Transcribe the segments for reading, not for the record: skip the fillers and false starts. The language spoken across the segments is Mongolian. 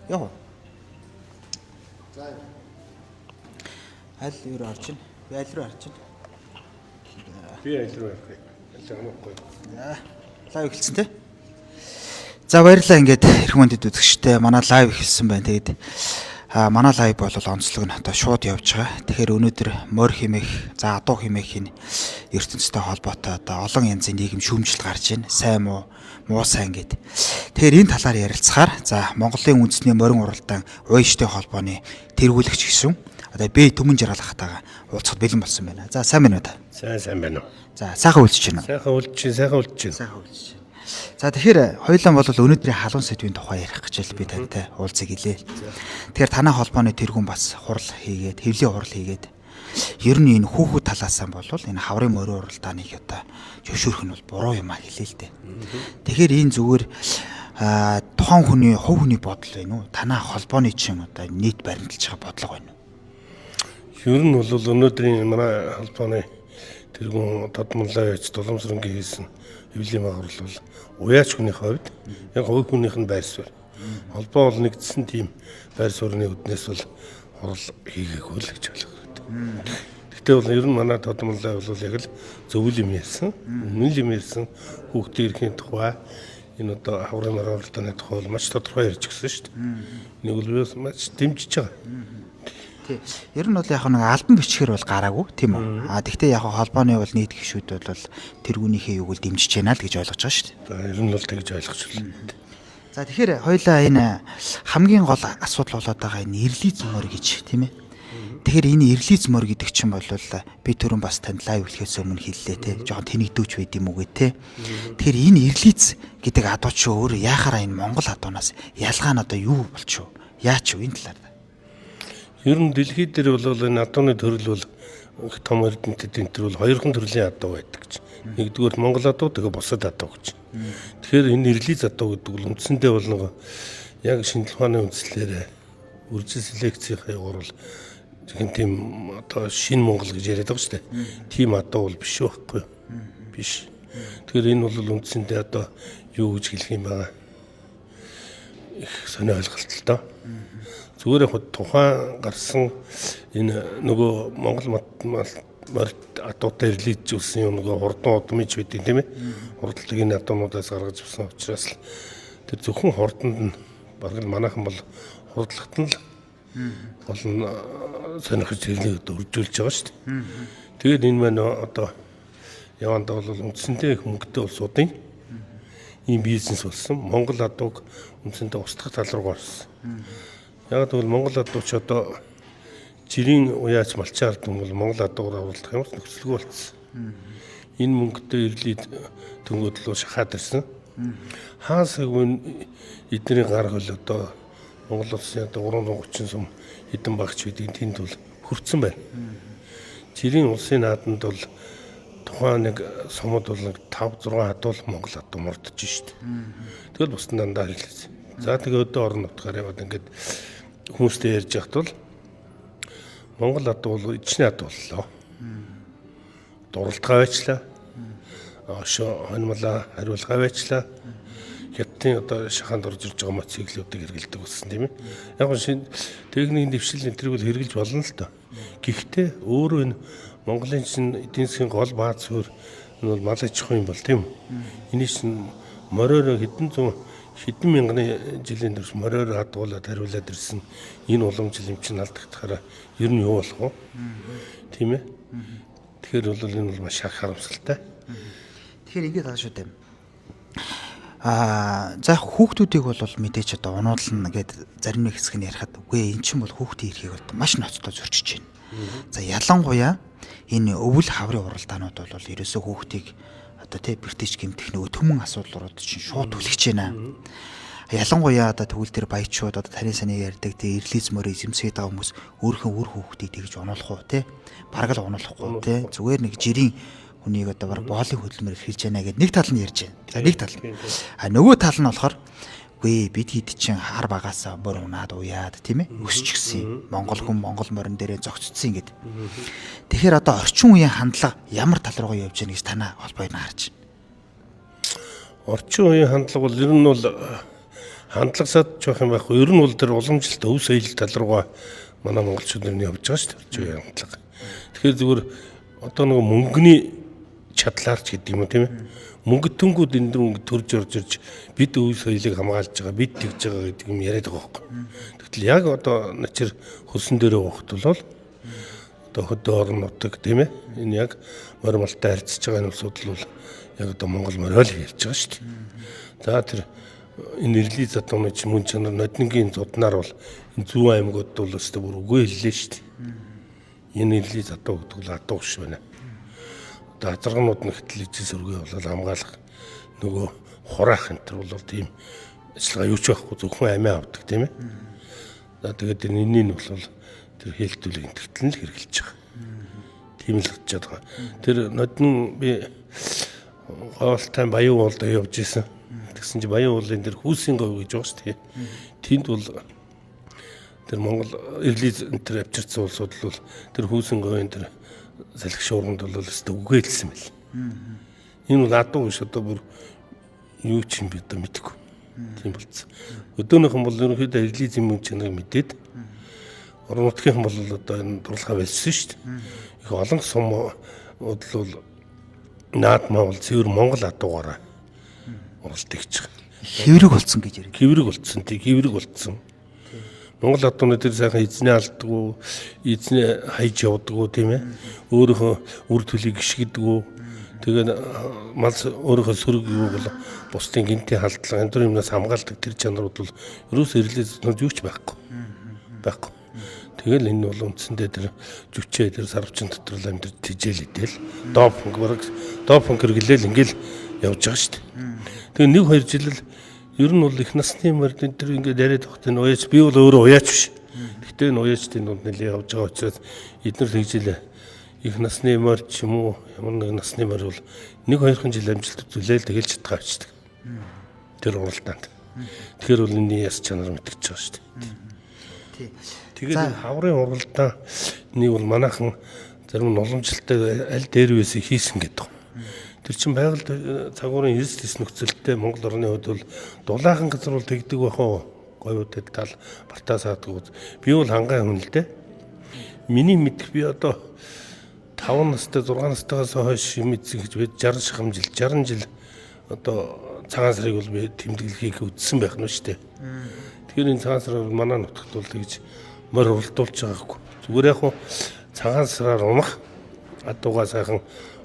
Яа. За. Аль юу орж ийн? Би аль руу орж ийн? Би аль руу явах вэ? Аль амахгүй. Лайв эхэлсэн те. За баярлалаа ингээд эрх мөндөд үзэгчтэй манай лайв эхэлсэн байна. Тэгээд манай лайв бол онцлог нь одоо шууд явж байгаа. Тэгэхээр өнөөдөр морь химэх, за адуу химээхийн ертөнцтэй холбоотой одоо олон янзын нийгэм шүүмжлэл гарч ийн. Сайн муу, муу сайн гэд. Тэгэхээр энэ талаар ярилцахаар за Монголын үндэсний морин уралдаан УЕШ-тэй холбооны тэргүүлэгч гисэн одоо би Төмөн Жаргалахтайгаа уулзахад бэлэн болсон байна. За сайн байна уу та? Сайн байна уу? За сайхан үлдэж байна уу? Сайхан үлдэж байна. За тэгэхээр хоёулаа бол өнөөдрийн халуун сэдвийн тухай ярих гэж би тантай уулзъя гэлээ. Тэгэхээр танай холбооны тэргүүн бас хурал хийгээд, хэвлэлийн хурал хийгээд ер нь энэ хүүхэд талаасаа бол энэ хаврын морин уралдааныг одоо зөвшөөрөх нь бол буруу юм а хэлээ л дээ. Тэгэхээр энэ зүгээр тухайн хүний хувь хүний бодол байна уу? Танай холбооны чинь одоо нийт баримталж байгаа бодлого байна уу? Ер нь бол өнөөдрийн манай холбооны тэргүүн Тодмонлоо яж Дуламсрангийн хийсэн хэвлэлийн магуурал бол уяач хүний хувьд яг хувь хүнийх нь байр суурь. Холбоо бол нэгдсэн тийм байр суурьны үднээс бол хурал хийгээгүй л гэж ойлгоод. Гэхдээ бол ер нь манай Тодмонлоо бол яг л зөвл юм ярьсан, үнэн л юм ярьсан хүүхдийн эрхийн тухай энэ одоо хаврын морин уралдааны тухай бол маш тодорхой ярьж гисэн шүү дээ. Нэг бол маш дэмжиж байгаа. Ер нь бол яг нэг альбан бичгээр бол гараагүй тийм үү. Тэгвэл яг холбооны бол нийт гишүүд бол тэргүүнийхээ юуг л дэмжиж байна л гэж ойлгож байгаа шүү дээ. За ер нь бол тэгж ойлгож байна. За тэгэхээр хоёлаа энэ хамгийн гол асуудал болоод байгаа энэ ирлиз морь гэж тийм ээ. Тэгэхээр энэ ирлиз морь гэдэг чинь бол би түрүүн бас танд лайв эхлэхээс өмнө хэллээ те. Жохон тэнэгдүүч байд юм уу гэ те. Тэгэхээр энэ ирлиз гэдэг адуу чи өөр яахаараа энэ Монгол адуунаас ялгаа нь одоо юу болчихв? Яач вэ энэ талаар? Ер нь дэлхийд дээр бол энэ адууны төрөл бол их том эрдэмтэд энэ төр бол хоёрхан төрлийн адуу байдаг гэж. Нэгдүгээр Монгол адуу, тэгээ бусад адуу гэж. Тэгэхээр энэ ирлиз адуу гэдэг бол үндсэндээ бол нэг яг шинжлэх ухааны үндслээр үржил селекцийн урал тийм одоо шинэ Монгол гэж яриад байгаа шүү дээ. Тийм адуу бол биш байхгүй. Биш. Тэгэхээр энэ бол үндсэндээ одоо юу гэж хэлэх юм бэ? Их сонио ойлголт л доо. Зүгээр яг тухайн гарсан энэ нөгөө Монгол морьт адуутай ирлийжүүлсэн юм нөгөө хурдан удмж байдیں۔ Тийм ээ. Хурдлагыг энэ адуунуудаас гаргаж авсан учраас л тэр зөвхөн хурданд нь баг л манайхан бол хурдлагт нь л болон сонирхож ирлийг өржүүлж байгаа шүү дээ. Тэгээд энэ маань одоо явандаа бол үндсэндээ их мөнгөтэй улсуудын ийм бизнес болсон. Монгол адууг үндсэндээ устгах тал руу гарсан. Яг тэгвэл Монгол адуу ч одоо жирийн уяач малчаар бол Монгол адуугаар оруулах юм нөхцөлгүй болцсон. Энэ мөнгөтэй ирлийг төнгөдлөө шахаад ирсэн. Хаасаггүй эдний гар хөл одоо Монгол улсын одоо 330 сум хэдэн багч бидийн тэнд бол хүрсэн байна. Жирийн улсын нааданд бол тухайн нэг сумд бол нэг 5-6 адуул Монгол адуу мордож шít. Тэгэл бусдын дандаа хэлсэн. За тэгээ өдөө орон нутгаар яваад ингээд хүмүүстэй ярьж яхад бол Монгол адуу бол ичний адуу боллоо. Дуралдгаа байчлаа. Ошоо хонмолоо хариулгаа байчлаа. Хятадын одоо шахаанд орж ирж байгаа мотоциклүүдийг хэрэглэдэг болсон тийм ээ. Яг нь шинэ техникийн дэвшил энэ төрийг хэрэглэж болно л доо. Гэхдээ өөрөө энэ Монголын чинь эдийн засгийн гол бааз суурь энэ бол мал аж ахуй юм бол тийм үү. Энийг чинь мориор хэдэн мянганы жилийн турш мориор хадгуулаад хариулаад ирсэн энэ уламжлал юм чинь алдагдахаараа ер нь юу болох вэ? Тийм ээ. Тэгэхээр бол энэ бол маш харамсалтай. Тэгэхээр ингэж байгаа шүү дээ. За хүүхдүүдийг бол мэдээж одоо унуулна гэд зарим нэг хэсэг нь ярихад үгүй эн чинь бол хүүхдийн эрхийг бол маш ноцтой зөрчиж байна. За ялангуяа энэ өвөл хаврын уралдаанууд бол ерөөсөө хүүхдийг одоо тий бэртэж гэмтэх нөгөө төмөн асуудлууд чинь шууд түлхэж байна. Ялангуяа одоо тэгвэл тэр баячууд одоо таны саний ярьдаг тий ирлиз морь эзэмсгээд байгаа хүмүүс өөрхөн үр хүүхдийг тэгж унуулах уу тий бараг л унуулахгүй тий зүгээр нэг жирийн хүнийг одоо баг боолын хөдөлмөр хэлж яана гэд нэг тал нь ярьж байна. За нэг тал. Нөгөө тал нь болохоор үгүй бид хэд чинь хар багаасаа морь унаад уяад тийм ээ өсч гисэн. Монгол хүн Монгол морин дээрээ зогцсон ингээд. Тэгэхээр одоо орчин үеийн хандлага ямар тал руугаа явж байна гэж танаа холбооёд харж байна. орчин үеийн хандлага бол ер нь бол хандлагасаад жоох юм байхгүй. Ер нь бол тэр уламжлалт өв соёл тал руугаа манай монголчууд нь явж байгаа шүү дээ. Орчин үеийн хандлага. Тэгэхээр зүгээр одоо нэг мөнгөний чадлаарч гэдэг юм уу тийм ээ. Мөнгөтөнгүүд энэ дэр төрж орж ирж бид өв соёлыг хамгаалж байгаа, бид тэгж байгаа гэдэг юм яриад байгаа байхгүй. Тэгтэл яг одоо начир хөлсөн дээрээ уухтвал одоо хөдөө орон нутаг тийм ээ. Энэ яг морималтай харьцаж байгаа энэ асуудал бол яг одоо Монгол мориол ярьж байгаа шүү дээ. За тэр энэ нэрлий задууны ч мөн чанар нодингийн зуднаар бол энэ зүүн аймагуд бол өстө бүр үгүй хэллээ шүү дээ. Энэ нэрлий задуу гэдэг бол адуу ш байна. Одоо хазаргнууд нь хэтэл ижил сөргөө бол хамгаалах нөгөө хураах энэ төр бол тийм ажиллагаа юу ч байхгүй зөвхөн амиа авдаг тийм ээ. За тэгээд энэний нь бол тэр хэлтүүлэг энтертэл нь л хэрэгжилж байгаа. Тийм л гэж байгаа. Тэр нодин би Говьтай Баян уулд явж исэн. Тэгсэн чинь Баян уулын тэр Хүүсийн говь гэж байгаа шүү дээ. Тэнд бол тэр Монгол эрлий тэр авчирсан улсууд бол тэр Хүүсийн говийн тэр салхи шуурганд бол өстө үгээлсэн байл. Энэ бол адуу биш одоо бүр юу ч юм би одоо мэдэхгүй. Тийм болцсон. Өдөөнийхэн бол ерөнхийдөө эрлий зэмэн чанарыг мэдээд орон нутгийн бол одоо энэ дурлахаа байлсан шүү дээ. Их олон сум бол наадмаа бол цэвэр Монгол адуугаараа уралдаж байгаа. Хэврэг болсон гэж ярив. Хэврэг болцсон тий хэврэг болцсон. Монгол адууны тэр сайхан эзний алддаггүй, эзний хайж явдаггүй тийм ээ. Өөрийнхөө үр төлийг гიშгдэггүй. Тэгээд мал өөрийнхөө сөрөг юу бол бусдын гинтийн халдлага энэ төр юмнаас хамгаалдаг тэр чанарууд бол ерөөс эрлээс юу ч байхгүй. Байхгүй. Тэгэл энэ бол үндсэндээ тэр жүчээ тэр сарвчин дотор л амьд тижэл идэл допинг гэлээл ингээл явж байгаа шүү дээ. Тэгээ 1-2 жил л ер нь бол их насны морд энэ тэр ингээд яриад багт энэ уяач би бол өөрөө уяач биш. Гэхдээ энэ уяачдын дунд нэлээ явж байгаа учраас эдгээр тэгжилээ их насны морд ч юм уу ямар нэг насны морд бол 1-2 жил амжилт үзүүлээл тэгэл чадгаа авчдаг. Тэр уралдаанд. Тэгэхээр бол энэ яс чанар мэдгэж байгаа шүү дээ. Тэгээд хаврын уралдаан нэг бол манайхан зарим нь уламжлалтай аль дээр үесийг хийсэн гэдэг. Тэр чинь байгаль цагуурын эрс нөхцөлтэй Монгол орны хувьд бол дулаахан газар бол тэгдэг байх уу? Говьудэд тал бартаа саадаг. Би бол хангаан хүн л дээ. Миний мэдх би одоо 5 настай 6 настайгаас хойш мэдсэн гэж бид 60 жил одоо цагаан сарыг бол би тэмдэглэхийг үзсэн байх нь шүү дээ. Тэгэхээр энэ цагаан сар манай нутагт бол тэгж морь уралдуулж байгаагүй. Зүгээр яг хуу цагаан сараар унах адуугаа сайхан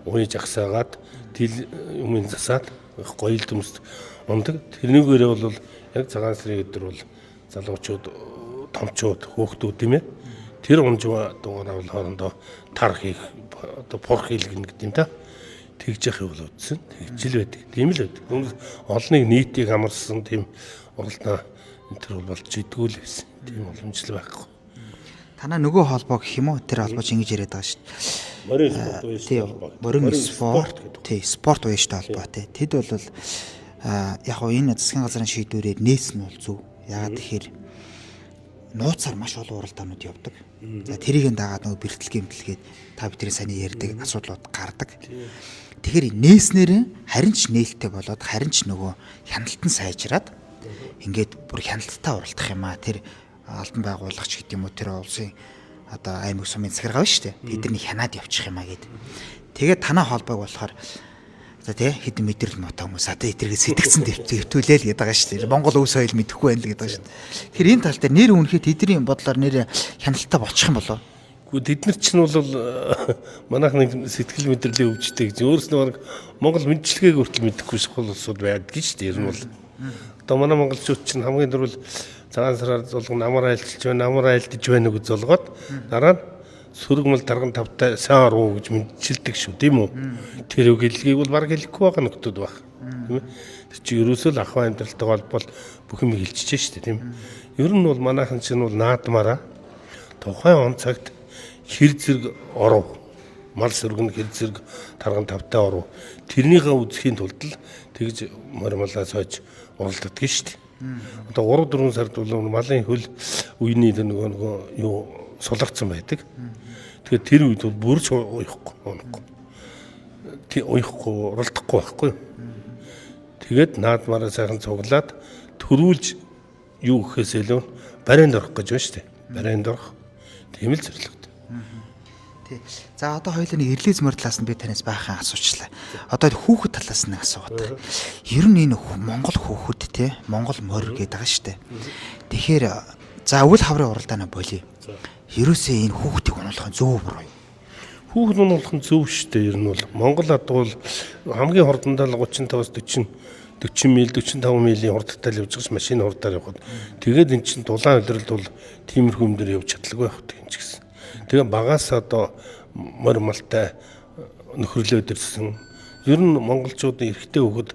уйж агсаагаад тэл юмын засаад гоё дөмс ундаг. Тэрнийгээрээ бол яг цагаан сарын өдөр бол залуучууд, томчууд, хөөхтүүд тийм ээ. Тэр унжва дугаараа бол хоорондоо тар хийх одоо порх хийлгэнэ гэдэг юм та. Тэгж явах бол үтсэн. Тэгжил байдаг. Тийм л байдаг. Олныг нийтийг амарсан тийм уралдаан энэ төр бол болж идэггүй л байсан. Тийм уламжлал байхгүй. Танаа нөгөө холбоо гэх юм уу? Тэр холбооч ингэж яриад байгаа шүү дээ. Морин спорт тий спорт уяжтай холбоо тий. Тэд бол яг хоо энэ засгийн газрын шийдвэрээр нээсэн нь бол зөв. Яагаад тэгэхээр нууцаар маш олон уралдаанууд явдаг. За тэрийг дагаад нөгөө бэртэл гэмтэлгээд та бидний сайн ярьдаг асуудлууд гардаг. Тэгэхээр нээснээр харин ч нээлттэй болоод харин ч нөгөө хяналтан сайжраад ингээд бүр хяналттай уралдах юм аа. Тэр албан байгуулагч гэдэг юм уу тэр улсын одоо аймаг сумын захиргаа шүү дээ. Тэдний хянаад явчих юм аа гэд. Тэгээд танаа холбоог болохоор за тий хэдэн мэдрэл мотоо хүмүүс одоо эдгэргээ сэтгцэн дэвтүүлээл гэдэг байгаа шүү дээ. Монгол өв соёл мэдэхгүй байна л гэдэг байгаа шүү дээ. Тэгэхээр энэ тал дээр нэр үнэхээр тэдний бодлоор нэр хяналттай болчих юм болоо. Гэхдээ тэд нар чинь бол манайх нэг сэтгэл мэдрэлийн өвчтэй гэж өөрснөө нэг Монгол мэдчилгээг хүртэл мэдэхгүй шахал улсууд байдаг шүү дээ. Ер нь бол одоо манай монголчууд чинь хамгийн дөрвөл цагаан сараар зулган амар айлтж байна, амар айлтж байна гэж зулгаад дараа нь сөрөгмөл дарган тавтай сайн оров гэж мэдчилдэг шүү, тийм үү? Тэр үгэлгийг бол баг хэлэхгүй байгаа нөхдүүд баг. Тийм ээ. Тэр чи ерөөсөө л ахуй амьдралтай холбол бүх юм хэлчихэж шүү дээ, тийм. Ер нь бол манайхан чинь бол наадмаараа тухайн он цагт хэр зэрэг оров, мал сөргөн хэр зэрэг тарган тавтай оров. Тэрнийхээ үзхийн тулд л тэгж морималаас хойж уралддаг шүү дээ. Одоо 3-4 сард бол малын хөл үений нөгөө юу сулгацсан байдаг. Тэгэхээр тэр үед бол бүрч уяхгүй. Тий уяхгүй уралдахгүй байхгүй. Тэгээд наадмаараа сайхан цуглаад төрүүлж юу гэхээс илүү барайнд орох гэж байна шүү дээ. Барайнд орох. Тийм л зорилготой. Тий. За одоо хоёулаа нэг эрлиз мөр талаас нь би танаас байхын асуучлаа. Одоо хүүхэд талаас нь асуугаад. Ер нь энэ Монгол хүүхэд те Монгол морь гэдэг байгаа шүү дээ. Тэгэхээр за өвөл хаврын уралдаанаа болиё. Ерөөсөө энэ хүүхдийг унуулах нь зөв буруу юу? Хүүхэд унуулах нь зөв шүү дээ. Ер нь бол Монгол адуул хамгийн хурдандаа л 35-40 миль 45 милийн хурдтай л явж байгаа ш машин хурдаар явхад. Тэгээд эн чинь дулаан өдрөлд бол тиймэрхүү юм дээр явж чадлагүй байх тийм ч гэсэн. Тэгээ багаас одоо морь малтай нөхөрлөөд ирсэн. Ер нь монголчуудын эрэгтэй хөхөд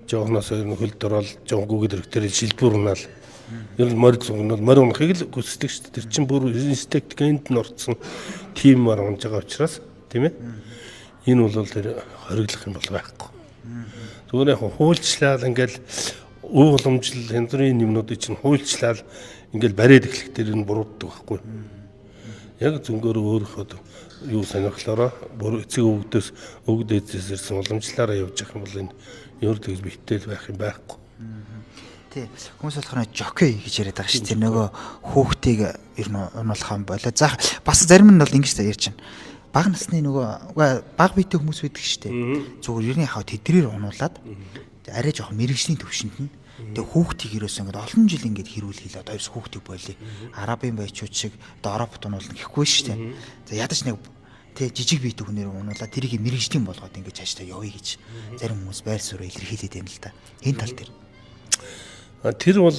жоохноос ер нь хөлд ороод жооггүйд эрэгтэр шилбэр унаал. Ер нь морь зугнал морь унахыг л хүсдэг шүү дээ. Тэр чинь бүр инстинкт генд нь орцсон тийм морь унж байгаа учраас тийм ээ. Энэ бол тэр хориглох юм бол байхгүй. Зүгээр яг хуульчлал ингээл өв уламжлал хяндрын юмнуудыг чинь хуульчлал ингээл бариад эхлэх дээр нь бурууддаг байхгүй. Яг зөнгөөр өөрийнхөө юу сонирхлоороо эцэг өвгдөөс ирсэн уламжлалаараа явж явах юм бол энэ ер нь тэгж битэл байх юм байхгүй. Тий. Хүмүүс болохоор жокей гэж яриад байгаа шүү дээ. Нөгөө хүүхдийг ер нь унуулах юм болоо. За бас зарим нь бол ингэж ярьж байна. Бага насны нөгөө бага биетэй хүмүүс байдаг шүү дээ. Зүгээр ер нь яхаа тэдрээр унуулад арай жоох мэрэгжлийн төвшөнд нь тэгээ хүүхдийг ерөөсөө ингээд олон жил ингээд хэрүүл хийлээ. Одоо ерөөс хүүхдийг болиё. Арабын баячууд шиг одоо Европт унуулна гэхгүй шүү дээ. За ядаж нэг тэг жижиг биетэй хүнээр унуулаад тэрийг мэрэгжлийн болгоод ингээд цаашдаа явъя гэж зарим хүмүүс байр суурь илэрхийлээд байна л да. Энэ тал дээр тэр бол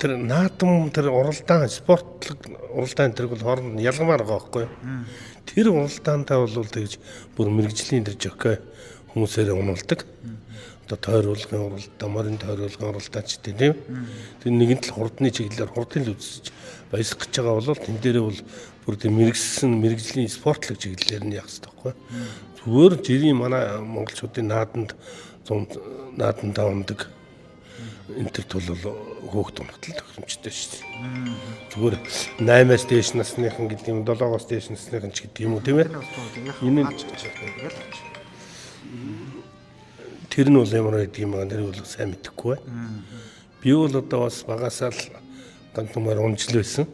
тэр наадам тэр уралдаан спортлог уралдаан тэр бол хооронд ялгамаар байгаа байхгүй юу? Тэр уралдаантаа бол тэгж бүр мэрэгжлийн тэр жокей хүмүүсээр унуулдаг. Одоо тойруулгын уралдаан, морин тойруулгын уралдаанч тийм. Тэр нэгэн тал хурдны чиглэлээр хурдын л үзэж баясах гэж байгаа бол тэн дээрээ бол бүр тэр мэрэгжлийн спортлог чиглэлээр нь явах хэрэгтэй байхгүй юу? Зүгээр жирийн манай монголчуудын наадамтаа ундаг. Энтерт бол хөөхт унахтал тохиромжтой шүү дээ. Зүгээр 8-аас дээш насныхан гэдэг юм 7-оос дээш насныхан ч гэдэг юм уу тийм ээ. Энэ тэр нь бол ямар байдаг юм аа тэр бол сайн мэдэхгүй байна. Би бол одоо бас багасаа л гантумаар унжил байсан.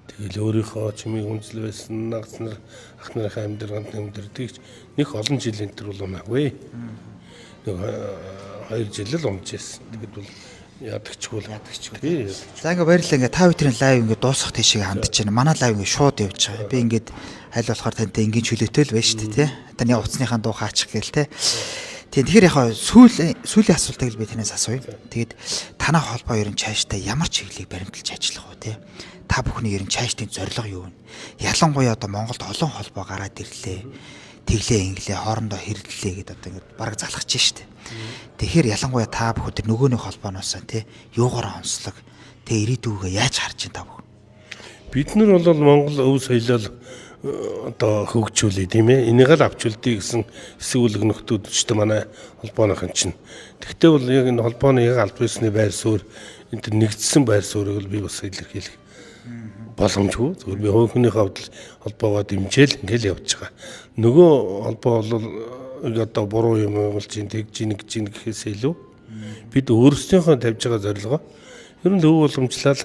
Тэгэл өөрийнхөө чимийг унжил байсан нагц нар ах нарынхаа амьдралд нэгдэрдэгч нэг олон жил энтер бол унаагүй. 2 жил л унжсэн. Тэгэд бол ядагчгүй. За ингээ баярлалаа. Ингээ та бүхэн лайв ингээ дуусах тийшээ хандж байна. Манай лайв ингээ шууд явж байгаа. Би ингээд аль болохоор тантай ингийн чөлөөтэй л байна шүү дээ, тий. Таны утасныхаа дуу хаачих гээл, тий. Тэгэхээр яг сүүлийн асуултыг л би танаас асууя. Тэгээд танай холбоо ер нь цаашдаа ямар чиглэлийг баримталж ажиллах вэ, тий? Та бүхний ер нь цаашдын зорилго юу вэ? Ялангуяа одоо Монголд олон холбоо гараад ирлээ. Тэглээ инглээ хоорондоо хэрэллээ гэдээ одоо ингээд бараг залхаж штэ. Тэгэхээр ялангуяа та бүхэн нөгөөний холбооноос тий юугаар онцлог тий ирээдүгөө яаж харж байна та бүхэн? Бид нар бол Монгол өв соёлол одоо хөгжүүлээ тийм ээ. Энийг л авч үлдээ гэсэн эсвэл нөхдүүд ч гэдэг манай холбооныхан чинь. Тэгтээ бол яг энэ холбооны яг аль биесний байр суурь энэ нэгдсэн байр суурийг л би бас илэрхийлэх боломжгүй. Зүгээр би хөөхнийхээ хувьд холбоогоо дэмжээл ингээл явж байгаа. Нөгөө холбоо бол одоо буруу юм болж ин тэгж ин гэхээс илүү бид өөрсдийнхөө тавьж байгаа зорилгоо ер нь өв уламжлал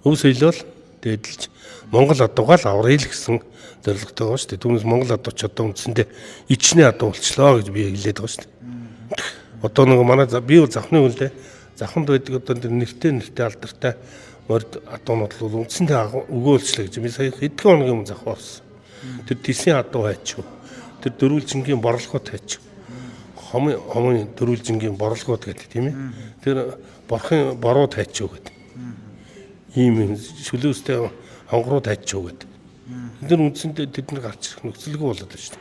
өв соёлол дээдлж Монгол адуугаа л аврал гэсэн зорилготой байгаа шүү дээ. Түүнээс Монгол адууч одоо үндсэндээ ичнээ адуу болчлоо гэж би хэлээд байгаа шүү дээ. Одоо нэг манай би бол завхны үлдээ завханд байдаг одоо нэртэй алдартай морд адуунууд бол үндсэндээ өгөөлчлээ гэж би сая хэдхэн хоногийн өмнө завхаа болсон. Тэр тисийн адуу хайчгүй. Тэр дөрвөлжингийн борлогот хайчгүй. Хомын дөрвөлжингийн борлогот гэдэг тийм ээ. Тэр борхын борууд хайчгүй гэдэг. Ийм шүлөөстэй хонгорууд хайчгүй гэдэг. Тэр үндсэндээ тэд нар гарч ирэх нөхцөлгүй болоод байна шүү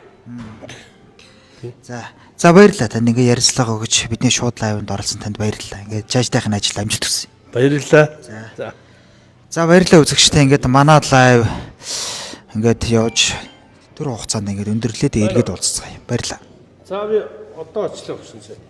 дээ. За баярлалаа танд ингээ ярилцлага өгч бидний шууд лайвд оролцсон танд баярлалаа. Ингээ жаажтайхын ажил амжилт хүсье. Баярлалаа. За баярлалаа үзэгчтэй ингээд манай лайв ингээд явж тэр хугацаанд ингээд өндөрлөөд эргээд уулзцгаая. Баярлалаа. За би одоо очлоо гэсэн чинь.